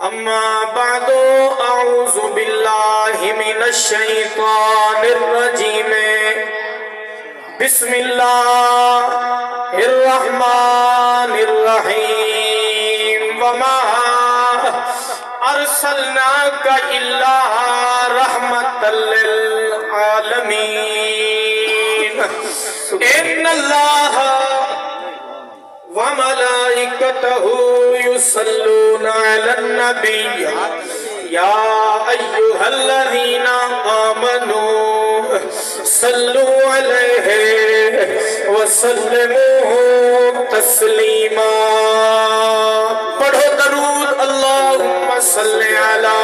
اما بعد اعوذ باللہ من الشیطان الرجیم بسم اللہ الرحمن الرحیم وما ارسلناک الا رحمتا للعالمین ان اللہ وملائکتہ یصلون علی النبی یا ایہا الذین آمنوا صلوا علیہ وسلموا تسلیما. پڑھو درود اللہم صلی علی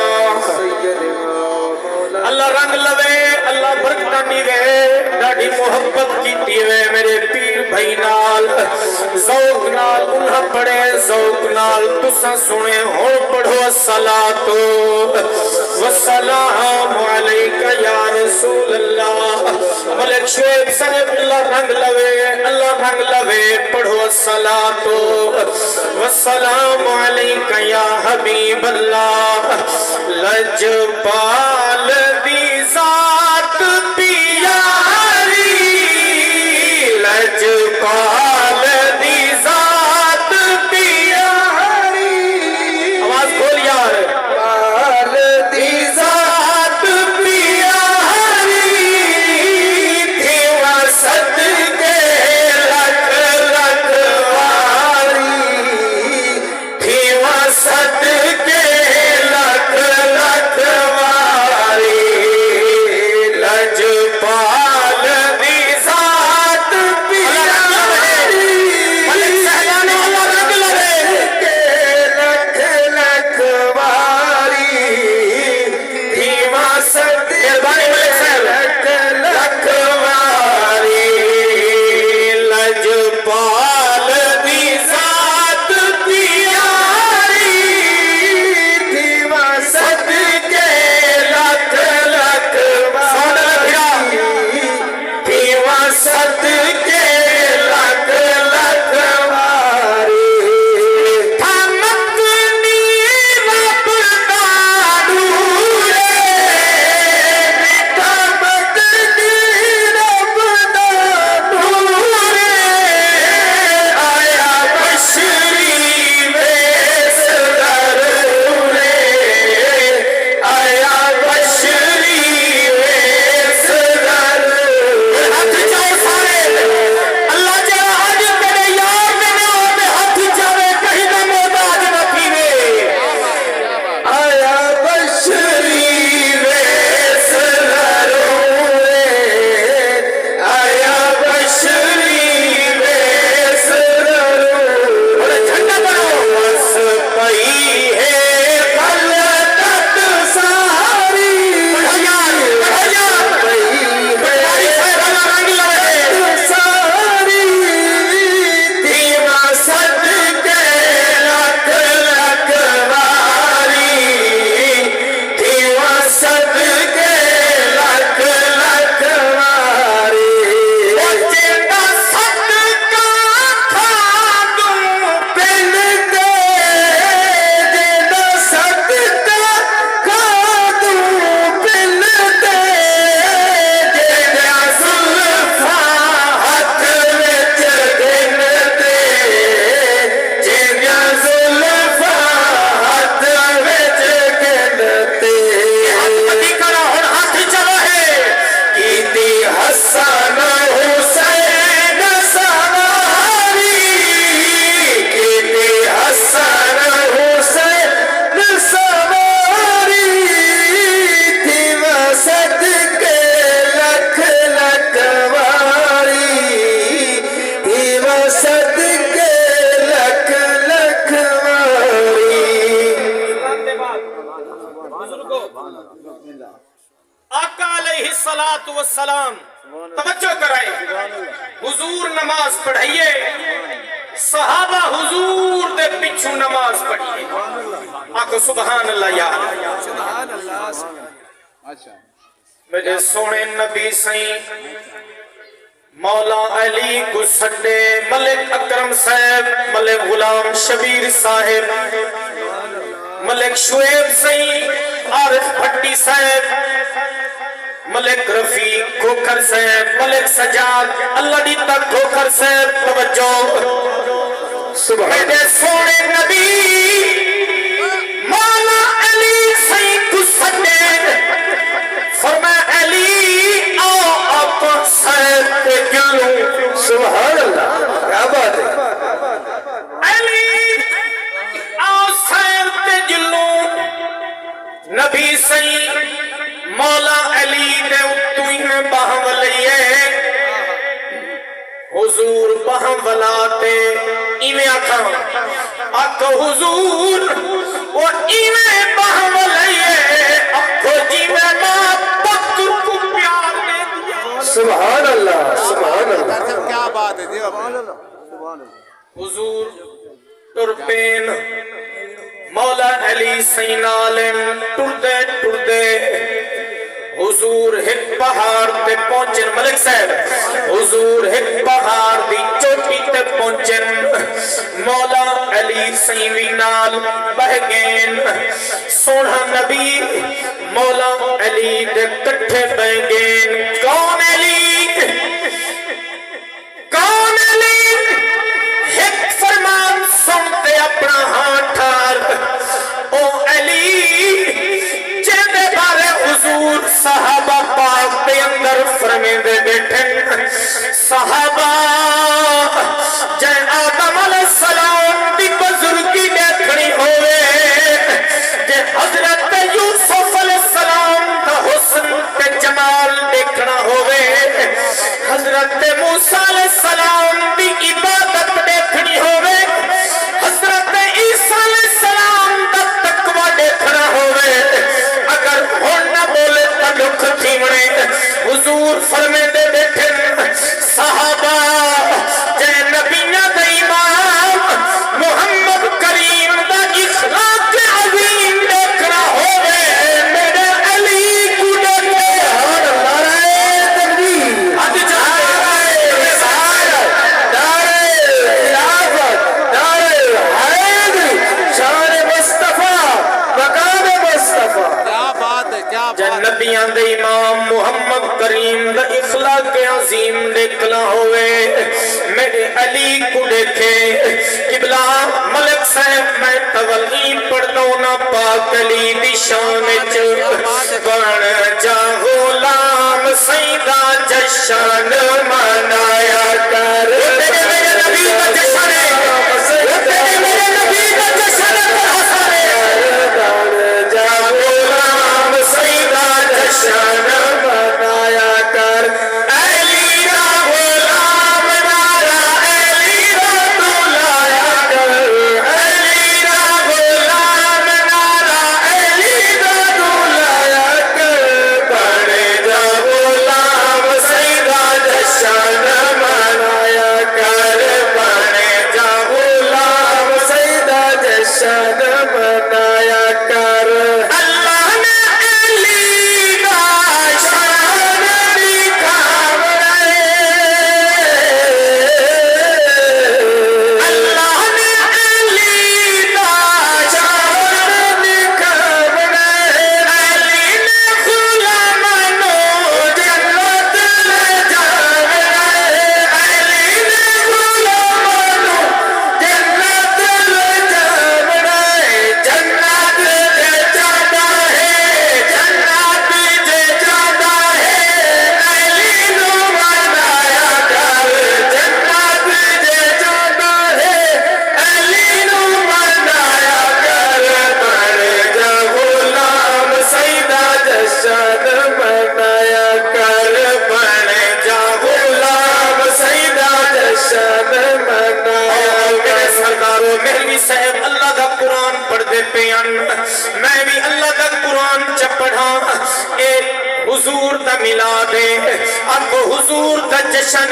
اللہ رنگ لوے اللہ برکتہ نیوے ڈاڑی محبت کی دیوے میرے پیر بھائی نال ذوق نال انہا پڑھے ذوق نال تسا سنے ہو پڑھو الصلاة والسلام علیکہ یا رسول اللہ. ملک شعیب صاحب اللہ رنگ لوے پڑھو الصلاة والسلام علیکہ یا حبیب اللہ. لجپال دی ذات پیاری لجپال دی ذات پیاری آواز کھول یار لجپال دی ذات پیاری تھی وسط کے لکھ لکھ واری تھی وسط کے لکھ لکھ واری لجپال دی ذات پیاری ملک سہلانے والا رنگ لگے کے لکھ لکھ واری تھی وسط مہربانی ملک صاحب لکھ لکھ واری لجپال دی ذات پیاری تھی وسط کے لکھ لکھ واری تھی وسط کے لکھ لکھ واری تھا مکنی رب دا نورے تھا مکنی رب دا نورے آیا بشری ویس درورے آیا بشری ویس درورے. ہاتھ جائے سارے اللہ جڑا آج تیرے یار میں ہاتھ جاوے کہیں نہ محتاج نہ تھیوے آیا بشری ویس درورے آیا بشری ویس درورے. اور جھنڈا بڑھو بس پئی ہے غلطت ساری پڑھو یار پئی ہے رنگ لگے ساری تھی وسط کے لکھ لکھ واری تھی وسط کے لکھ لکھ واری. جینا صدقہ کھا دوں پل دے جینا صدقہ کھا دوں پل دے جینا زلفاں ہاتھ وچ گن دے جینا زلفاں ہاتھ وچ گن دے. ہاتھ پتی کرو ہن ہاتھ چلو ہے کیتی حسن حسین سواری کیتی حسن حسین سواری تھی وسط کے لکھ لکھ واری تھی وسط کے لکھ لکھ واری. آقا علیہ الصلاة والسلام توجہ کرائے حضور نماز پڑھائیے صحابہ حضور دے پچھو نماز پڑھیے. آقا سبحان اللہ یار میرے سونے نبی سائیں مولا علی کو سڈے ملک اکرم صاحب ملک غلام شبیر صاحب ملک شعیب سئی عارف بھٹی صاحب ملک رفیق کھوکھر صاحب ملک سجاد اللہ دیتا کھوکھر صاحب توجہ میرے سونے نبی مولا علی سئی کو سنے فرمایا علی آؤ آپ صاحب تے گلوں سبحان اللہ کیا بات ہے علی آؤ صاحب تے گلوں نبی سئی مولا علی دے اتوئی میں باہم لئیے حضور باہم ولاتے ایمیں آکھاں آکھو حضور وہ ایمیں باہم لئیے آکھو جی میں ماں پتر کو پیار دے دیا سبحان اللہ سبحان اللہ کیا بات ہے حضور ترپین مولا علی سین عالم ٹردے حضور ایک پہاڑ تے پہنچن ملک صاحب حضور ایک پہاڑ دی چوٹی تے پہنچن مولا علی سیوی نال بہگین سونا نبی مولا علی دے کٹھے بہگین کون علی کون علی ایک فرمان سنتے اپنا ہاتھار او علی جیدے بارے حضور صحابہ پاک دے اندر فرمیدے بیٹھن صحابہ جے آدم علیہ السلام دی بزرگی دیکھنی ہوئے جے حضرت یوسف علیہ السلام دا حسن تے جمال دیکھنا ہوئے حضرت موسیٰ علیہ السلام دی عبادت دیکھنی ہوئے حضرت عیسیٰ علیہ السلام دا تقوی دیکھنا ہوئے اگر ہون نہ بولے تا لکھ تھیمنے حضور فرمے دے بیٹھن صحابہ جے نبینا دا امام محمد کریم دا اخلاق عظیم دیکھنا ہوئے میرے علی کو دیکھے نعرہ تکبیر حد جائے نعرہ خلافت نعرہ حیدری شان مصطفیٰ مقام مصطفیٰ کیا بات ہے کیا بات ہے نبیان دے امام محمد کریم دا اخلاق عظیم دیکھنا ہوئے میرے علی کو دیکھے قبلہ ملک صاحب میں تولی پڑھنا پاک علی دی شان بن جا غلام سیدہ جشن منایا کر میرے نبی کا جشن ہے میرے نبی کا جشن بن جا غلام سیدہ جشن منایا کر علی دا غلام نارا علی دا دلایا کر علی دا غلام نارا علی دا دلایا کر بن جا غلام سیدہ جشن منایا کر بن جا غلام سیدہ جشن منایا کر اللہ نے علی دا شان دکھاوے اللہ نے علی دا شان دکھاوے علی نے غلامانو جنت لے جاوے علی نے غلامانو جنت لے جاوے جنت لے جانا ہے جنت لے جانا ہے علی نو منایا کر جنت لے جانا ہے علی نو منایا کر بن جا غلام سیدہ جشن منایا کر بن جا غلام سیدہ جشن منایا میرے سرداروں مہلوی صاحب اللہ دا قرآن پڑھ دے پیان میں بھی اللہ دا قرآن چ پڑھا اے حضور دا ملا دے اب حضور دا جشن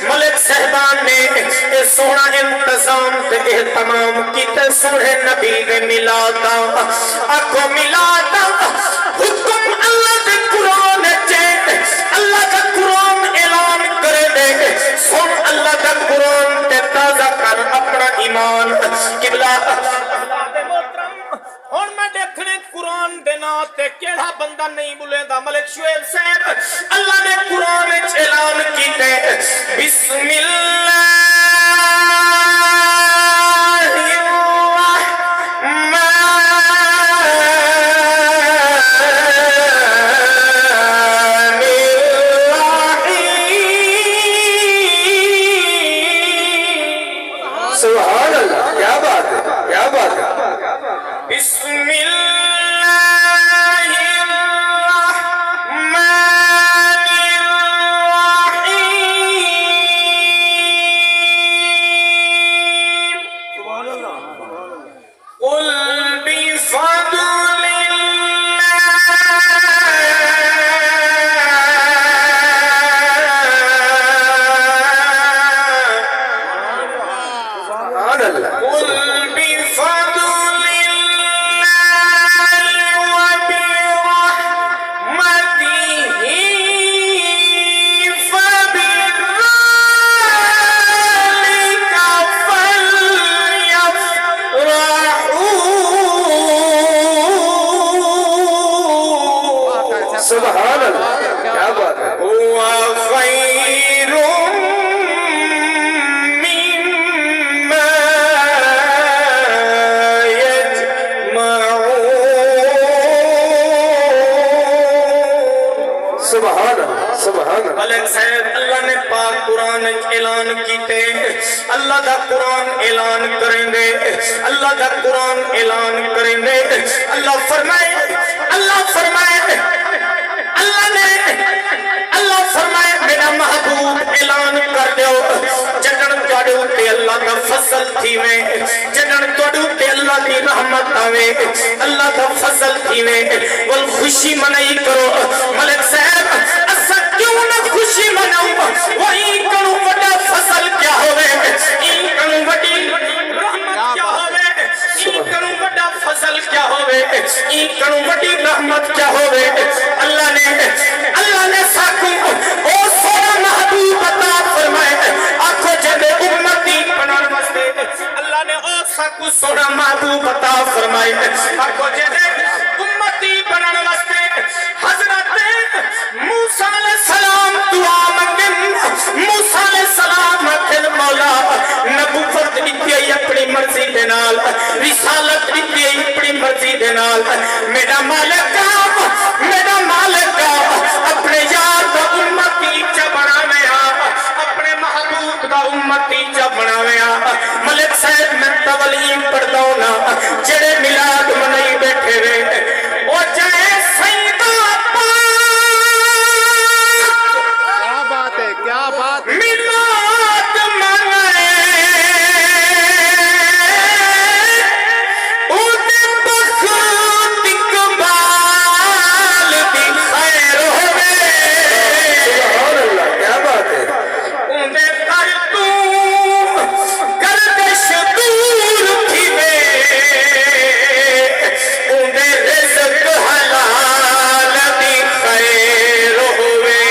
ملک صاحبان نے اے سونا انتظام تے اہتمام کیتے سونے نبی دے ملا دا آکھو ملا دا حکم اللہ دے قرآن چے اللہ دا قرآن اعلان کرے دے سن اللہ دا قرآن تے تازہ کر اپنا ایمان قبلہ قرآن دینا تے کیڑا بندہ نہیں بولے دا ملک شعیب صاحب اللہ نے قرآن وچ اعلان کیتے بسم اللہ سبحان اللہ کیا بات ہے کیا بات ہے بسم اللہ الرحمن الرحیم سبحان اللہ قل بفضل سبحان اللہ قل بفضل سبحان اللہ کیا بات ہے وخير مما يجمعون سبحان اللہ سبحان اللہ ملک صاحب اللہ نے پاک قرآن اعلان کیتے اللہ دا قرآن اعلان کریں دے اللہ دا قرآن اعلان کریں دے اللہ فرمائے اللہ فرمائے میرا محبوب اعلان کر دیو جنن توڑے ہوتے اللہ دا فضل تھی میں جنن توڑے ہوتے اللہ دی رحمت آوے اللہ دا فضل تھی میں وہ خوشی منائی کرو ملک صاحب اسا کیوں نہ خوشی مناؤں وہی کنو بڑا فضل کیا ہوئے این کنو بڑی رحمت کیا ہوئے این کنو بڑا فضل کیا ہوئے این کنو بڑی رحمت کیا ہوئے اللہ نے ساکوں او سونا محبوب عطا فرمائے آنکھوں جدے امتی بنان واسطے اللہ نے او ساکوں سونا محبوب عطا فرمائے آنکھوں جدے امتی بنان واسطے حضرت موسیٰ علیہ السلام دعا منگن موسیٰ علیہ السلام دل مولا نبوت اتیائی اپنی مرضی دینال رسالت اتیائی اپنی مرضی دینال میرا مالک اپنے یار دا امتی چا بناوے اپنے محبوب دا امتی چا بناوے ملک صاحب میں تولیم پڑھتا ہوں نا جڑے ملاد منائی بیٹھے رہے او جائے سیدہ کیا بات ہے کیا بات ہے ملاد منائے او دے بخت اقبال دی خیر ہوئے سبحان اللہ کیا بات ہے او دے کر تو گردش دور تھی وے او دے رزق حلال دی خیر ہوئے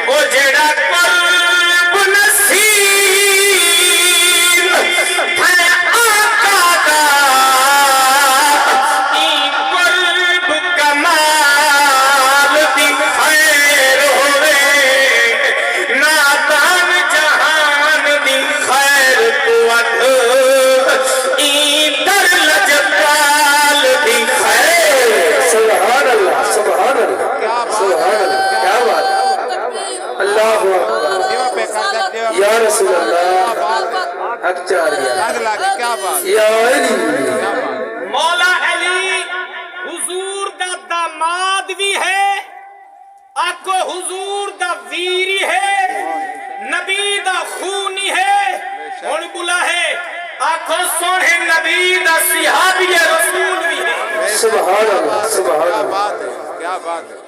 او جڑا قلب نصیب ہے آقا دا ای قلب کمال دی خیر ہوئے نادان جہان دی خیر قوت ای در لجپال دی خیر سبحان اللہ سبحان اللہ سبحان اللہ کیا بات ہے اللہ اکبر یا رسول اللہ حق چاہیے یا علی مولا علی حضور دا داماد بھی ہے آکو حضور دا ویری ہے نبی دا خونی ہے اور بلا ہے آکو سونے نبی دا صحابی رسول بھی ہے سبحان اللہ سبحان اللہ کیا بات ہے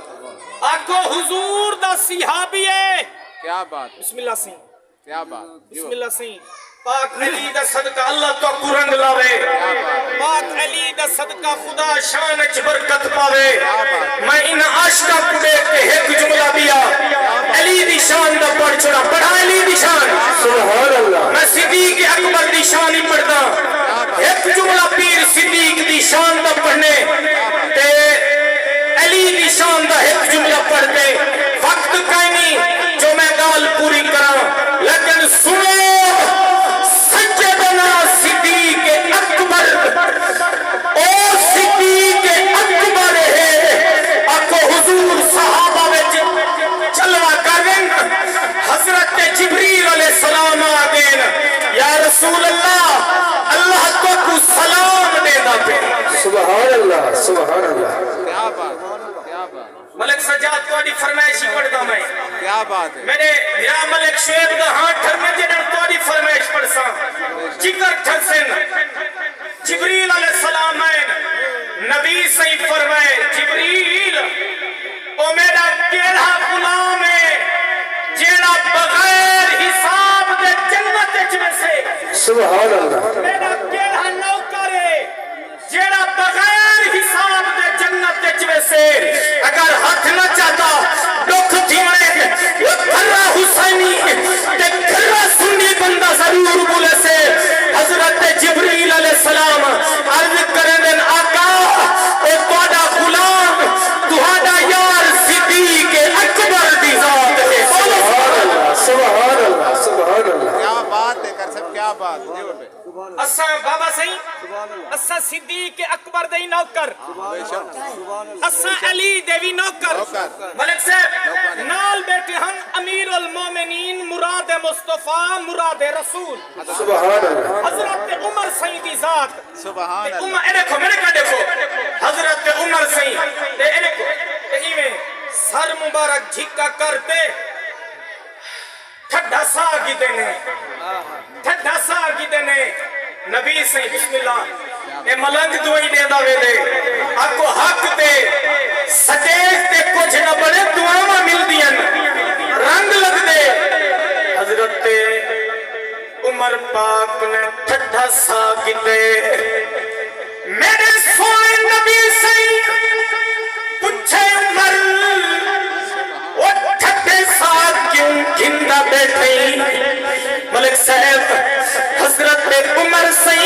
آکو حضور دا صحابی ہے کیا بات بسم اللہ سین کیا بات بسم اللہ سین پاک علی دا صدقہ اللہ تو قرنگ لاوے پاک علی دا صدقہ خدا شان اچ برکت پاوے میں ان عاشقہ کو دیکھ کے ایک جملہ دیا علی دی شان دا پڑھ چھوڑا پڑھا علی دی شان سبحان اللہ میں صدیق اکبر دی شان ہی پڑھتا ایک جملہ پیر صدیق دی شان دا پڑھنے سبحان اللہ سبحان اللہ کیا بات کیا بات ملک سجاد کو آدھی فرمائشی پڑھتا میں کیا بات ہے میرے یا ملک شعیب دا ہاتھ تھر میں جنہاں تو آدھی فرمائش پڑھسا جگر تھرسن جبریل علیہ السلام آئین نبی صحیح فرمائے جبریل او میرا کیڑا غلام ہے جیڑا بغیر حساب دے جنت اچھنے سے سبحان اللہ میرا کیڑا نوکر ہے جیڑا بغیر حساب دے جنت اچھنے سے اگر ہاتھ نہ چاہتا دکھ تھیوڑے وہ کھرا حسینی تے کھرا سنی بندہ ضرور بولے سے حضرت جبریل علیہ السلام عرض کریں دن آقا اے توڑا غلام توڑا یار صدیق اکبر دی ذات ہے سبحان اللہ سبحان اللہ سبحان اللہ کیا بات ہے کر سب کیا بات جی بے اساں بابا صحیح اساں صدیق اکبر دی نوکر اساں علی دیوی نوکر ملک صاحب نال بیٹھے ہم امیر المومنین مراد مصطفیٰ مراد رسول سبحان اللہ حضرت عمر سیدی ذات سبحان اللہ اے دیکھو میرے کا دیکھو حضرت عمر سید اے دیکھو ایویں سر مبارک جھکا کرتے ٹھڈا سا کی دینے ٹھڈا سا کی دینے نبی سید بسم اللہ اے ملنگ دعائی دے داوے دے آپ کو حق دے سجیک تے کچھ نہ بڑے دعاواں مل دیا رنگ لگ دے حضرت عمر پاک نے ٹھڈا سا کی دے میرے سونے نبی سے پوچھے عمر وہ ٹھڈے ساتھ کیوں گھندہ بیٹھیں ملک صاحب حضرت عمر سے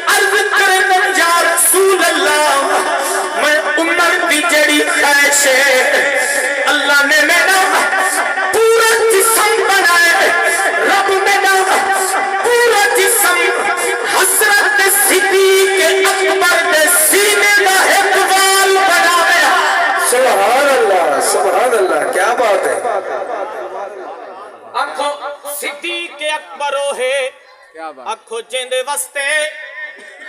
عرض کرنے یا رسول اللہ میں عمر دی جڑی خواہش ہے اللہ نے میرا پورا جسم بنائے رب میرا پورا جسم حضرت صدیق اکبر دے سینے دا اقبال بناوے سبحان اللہ کیا بات ہے آنکھو صدیق اکبر ہے کیا بات آنکھو جیندے وستے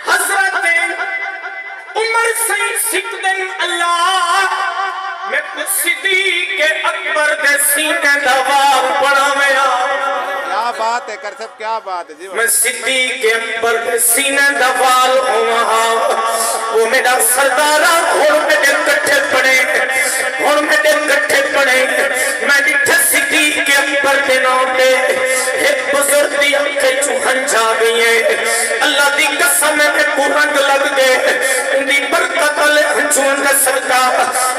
حضرت عمر سے سکھ دن اللہ میں صدیق اکبر دے سینے دا واب پڑھا میں کیا بات ہے کر سب کیا بات ہے جی میں صدیق اکبر دے سینے دا وال ہوا وہ میرا سردارہ اور میرے کٹھے پڑے اور میرے کٹھے پڑے میں ڈٹھے صدیق اکبر دے نوٹے ایک بزرگ دی آنکھیں چوہن جا گئی ہے اللہ دی قسم میں پورنگ لگ گئے ان دی برکت لے چون کا صدقہ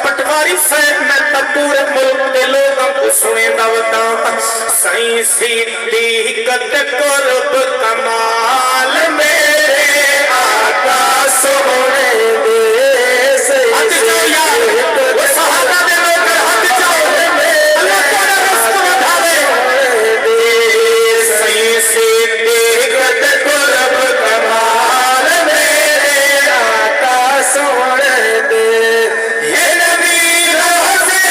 پٹواری سے میں تب پورے ملک دے لوگوں کو سنے داوتا سائیں صدیق قرب کمال میرے آقا سونے دے حد جاؤ یار وہ صحابہ دے لوگ حد جاؤ اللہ تیرا رزق بڑھاوے سائیں صدیق قرب کمال میرے آقا سونے دے یہ نبی روزے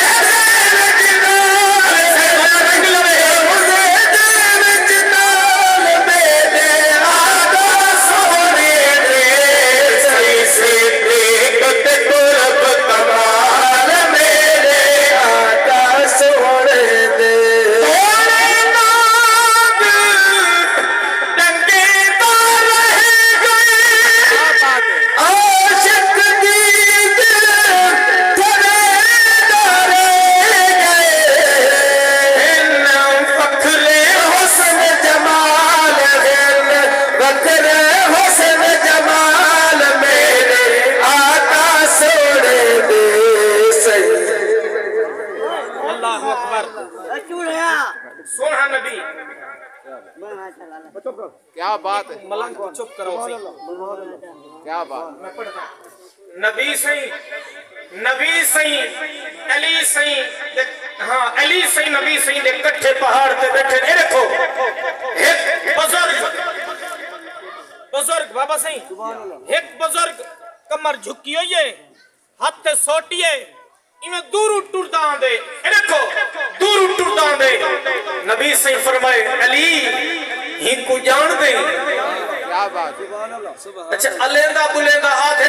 سونا نبی کیا بات ہے ملنگ کو چپ کرو سی کیا بات نبی سہی نبی سہی علی سہی ہاں علی سہی نبی سہی دے کٹھے پہاڑ تے بیٹھے اے دیکھو ایک بزرگ بابا سہی ایک بزرگ کمر جھکی ہوئی ہے ہاتھ تے سوٹی ہے انہیں دور ٹردہ آندے اے دیکھو دور ٹردہ آندے نبی سہی فرمائے علی ہی کو جان دے کیا بات اچھا علیندہ بلیندہ آدھے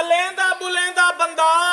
ਅਲੇਂਦਾ ਬੁਲੇਂਦਾ ਬੰਦਾ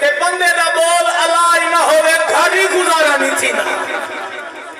ਤੇ ਬੰਦੇ ਦਾ ਬੋਲ ਅਲਾਜ ਨਾ ਹੋਵੇ ਘਾੜੀ ਗੁਜ਼ਾਰਾ ਨਹੀਂ ਥੀਂਦਾ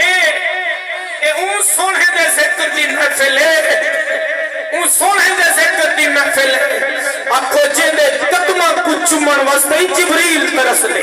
ਇਹ ਉਹ ਸੋਹਣੇ ਦੇ ਜ਼ਿਕਰ ਦੀ ਮਹਿਫਿਲ ਹੈ ਉਹ ਸੋਹਣੇ ਦੇ ਜ਼ਿਕਰ ਦੀ ਮਹਿਫਿਲ ਹੈ ਆਖੋ ਜਿਹਦੇ ਕਦਮਾਂ ਕੋ ਚੁੰਮਣ ਵਾਸਤੇ ਹੀ ਜਿਬਰੀਲ ਤਰਸਦੇ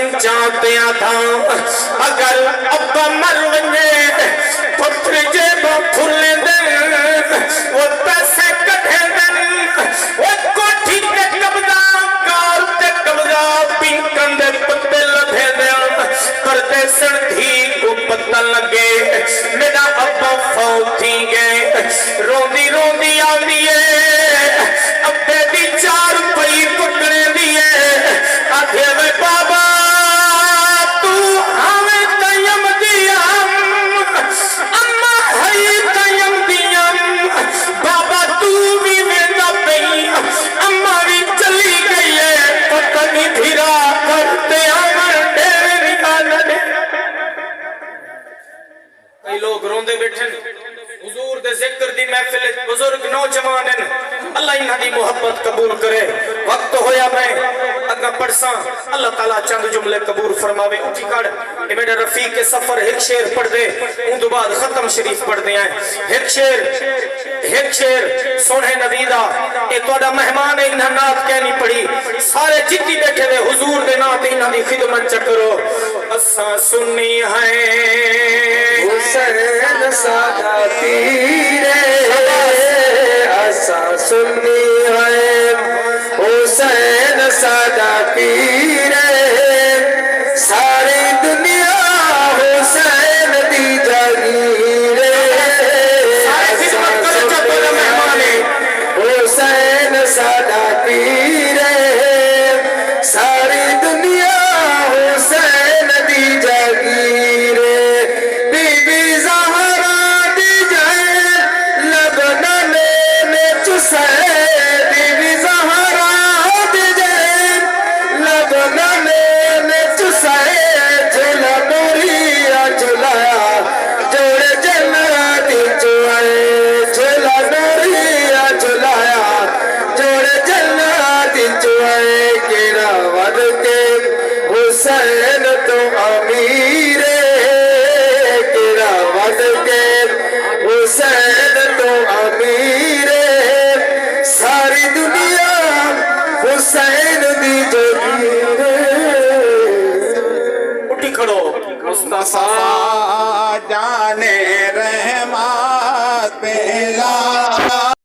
قسم چاہتے تھا اگر ابا مر ونجے پتر جیبا کھلے دن وہ پیسے کٹھے دن وہ کوٹھی تے قبضہ کار تے قبضہ پینکن دے پتے لدھے دن کرتے سن دھی کو پتہ لگے میرا ابا فوت تھی گئے روندی روندی آدھیے ابے دی 4 پئی پکڑے دیے آدھے وے بابا تو ہمیں تیم دیم اما ہے تیم دیم بابا تو بھی ویندہ پئی اما بھی چلی گئی ہے پتہ نہیں دھیرا کرتے آمن ڈیرے نکالا دے کئی لوگ روندے بیٹھے حضور دے ذکر دی محفل بزرگ نوجوان ہیں اللہ انہاں دی محبت قبول کرے وقت ہویا میں اگا پڑھساں اللہ تعالیٰ چند جملے قبول فرماوے اٹھی کڑ اے میرے رفیق کے سفر ایک شعر پڑھ دے ان دو بعد ختم شریف پڑھ دے ہیں ایک شعر سونے نبیدہ اے توڑا مہمان ہے انہاں نات کہنی پڑھی سارے جتنی بیٹھے دے حضور دے نات انہاں دی خدمت چکرو اساں سنی ہیں حسین سادہ پیرے اساں سنی ہے حسین سادہ پیرے